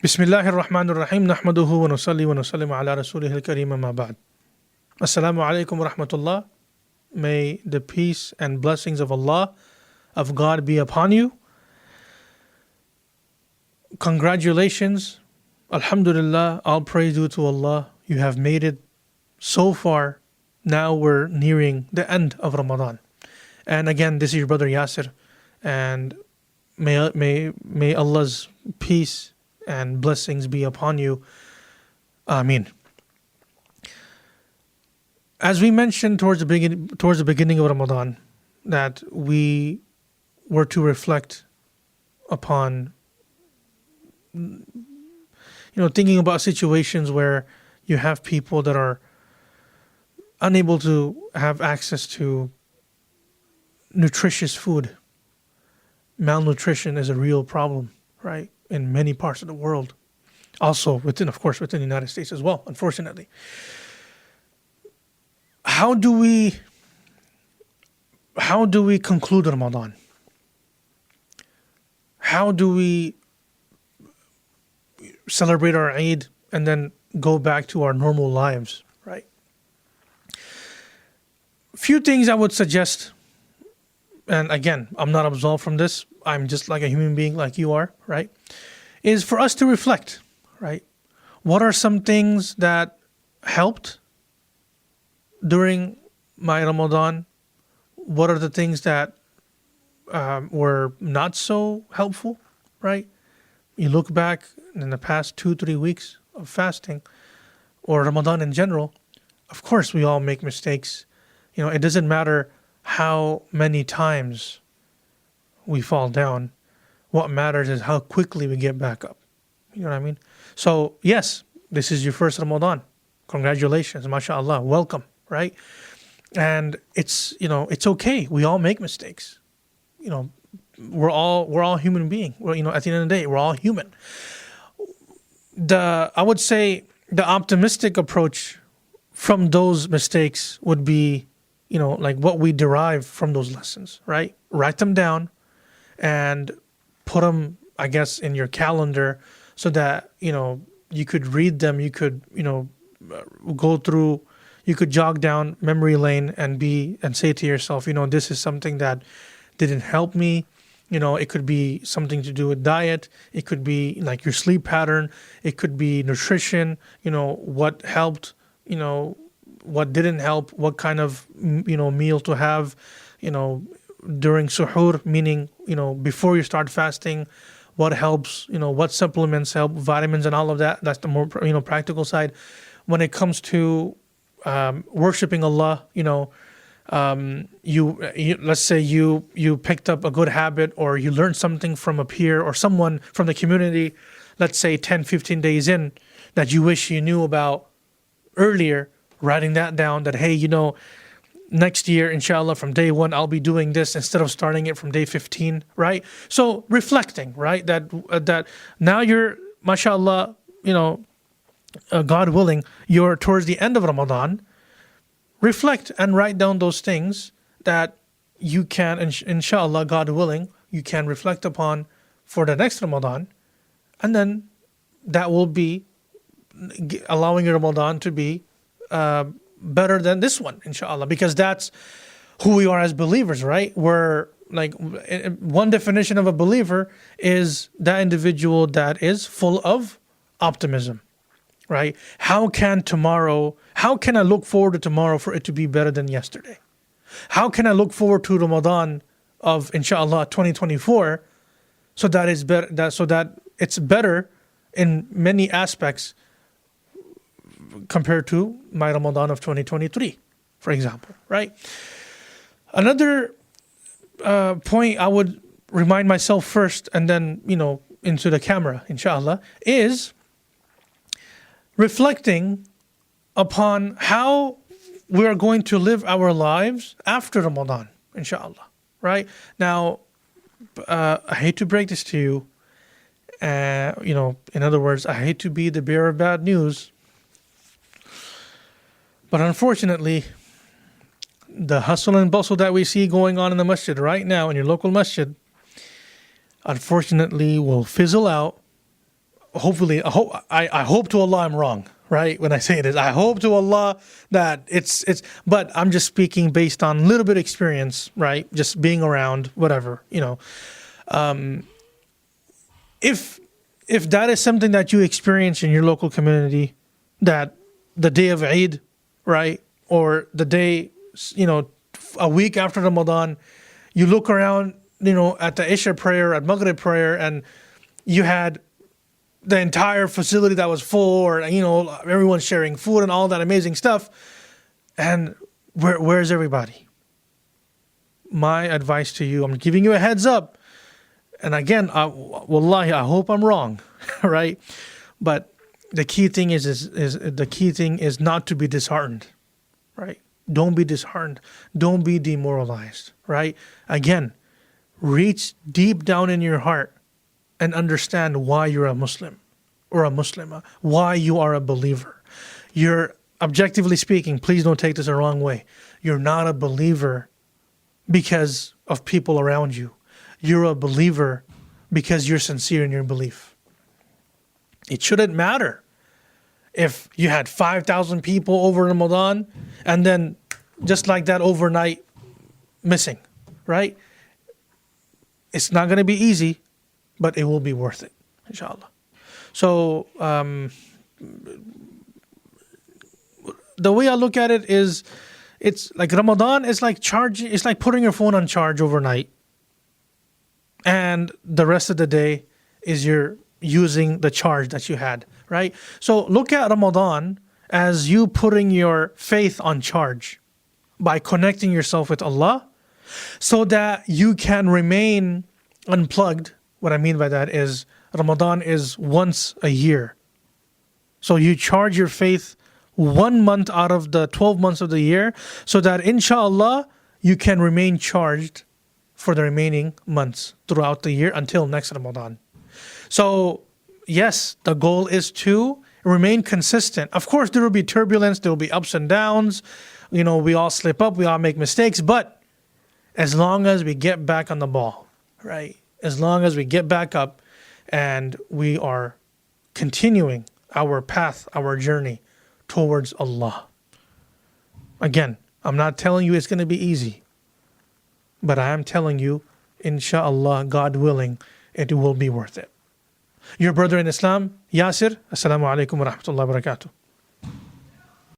Bismillahir Rahmanir Rahim. Nahmaduhu wa nusalli wa nusallim ala rasulihil kareem amma ba'd. Assalamu alaikum wa rahmatullah. May the peace and blessings of Allah, of God be upon you. Congratulations. Alhamdulillah. All praise due to Allah. You have made it so far. Now we're nearing the end of Ramadan. And again, this is your brother Yasir. And may Allah's peace and blessings be upon you. Ameen. As we mentioned towards the beginning of Ramadan, that we were to reflect upon, thinking about situations where you have people that are unable to have access to nutritious food. Malnutrition is a real problem, right? In many parts of the world. Also within the United States as well, unfortunately. How do we conclude Ramadan? How do we celebrate our Eid and then go back to our normal lives, right? Few things I would suggest, and again, I'm not absolved from this. I'm just like a human being like you are, right? Is for us to reflect, right? What are some things that helped during my Ramadan? What are the things that were not so helpful, right? You look back in the past 2-3 weeks of fasting or Ramadan in general, of course we all make mistakes. It doesn't matter how many times we fall down. What matters is how quickly we get back up. You know what I mean? So yes, this is your first Ramadan. Congratulations, mashallah, welcome, right? And it's okay. We all make mistakes. We're all human beings. At the end of the day, we're all human. I would say the optimistic approach from those mistakes would be, like what we derive from those lessons, right? Write them down and put them, I guess, in your calendar so that, you could read them, you could, go through, you could jog down memory lane and say to yourself, this is something that didn't help me. It could be something to do with diet. It could be like your sleep pattern. It could be nutrition, what helped, what didn't help, what kind of, meal to have, during suhoor, meaning, before you start fasting, what helps, what supplements help, vitamins and all of that. That's the more, practical side. When it comes to worshiping Allah, let's say you picked up a good habit or you learned something from a peer or someone from the community, let's say 10-15 days in, that you wish you knew about earlier, writing that down, that hey, next year, inshallah, from day 1, I'll be doing this instead of starting it from day 15, right? So reflecting, right? That now you're, mashallah, God willing, you're towards the end of Ramadan. Reflect and write down those things that you can, inshallah, God willing, you can reflect upon for the next Ramadan. And then that will be allowing your Ramadan to be better than this one, inshallah, because that's who we are as believers, right? We're like, one definition of a believer is that individual that is full of optimism, right? How can I look forward to tomorrow for it to be better than yesterday? How can I look forward to Ramadan of, inshallah, 2024 so that it's better in many aspects compared to my Ramadan of 2023, for example, right? Another point I would remind myself first and then, into the camera, inshallah, is reflecting upon how we are going to live our lives after Ramadan, inshallah, right? Now, I hate to break this to you, in other words, I hate to be the bearer of bad news, but unfortunately, the hustle and bustle that we see going on in the masjid right now, in your local masjid, unfortunately will fizzle out hopefully, I hope to Allah I'm wrong, right? When I say this, I hope to Allah that it's, but I'm just speaking based on a little bit of experience, right? Just being around, whatever, If that is something that you experience in your local community, that the day of Eid, right? Or the day, a week after Ramadan, you look around, at the Isha prayer, at Maghrib prayer, and you had the entire facility that was full, or everyone sharing food and all that amazing stuff. And where's everybody? My advice to you, I'm giving you a heads up. And again, wallahi, I hope I'm wrong, right? But the key thing is not to be disheartened, right? Don't be disheartened. Don't be demoralized, right? Again, reach deep down in your heart and understand why you're a Muslim or a Muslimah, why you are a believer. You're, objectively speaking, please don't take this the wrong way. You're not a believer because of people around you. You're a believer because you're sincere in your belief. It shouldn't matter if you had 5,000 people over Ramadan and then just like that overnight missing, right? It's not going to be easy, but it will be worth it, inshallah. So the way I look at it is, it's like Ramadan is like charging. It's like putting your phone on charge overnight, and the rest of the day is you're using the charge that you had, right? So look at Ramadan as you putting your faith on charge by connecting yourself with Allah, so that you can remain unplugged. What I mean by that is Ramadan is once a year. So you charge your faith 1 month out of the 12 months of the year, so that inshallah you can remain charged for the remaining months throughout the year until next Ramadan. So yes, the goal is to remain consistent. Of course, there will be turbulence, there will be ups and downs. We all slip up, we all make mistakes, but as long as we get back on the ball, right? As long as we get back up and we are continuing our path, our journey towards Allah. Again, I'm not telling you it's going to be easy, but I am telling you, inshallah, God willing, it will be worth it. Your brother in Islam, Yasir. Assalamu alaikum wa rahmatullahi wa barakatuh.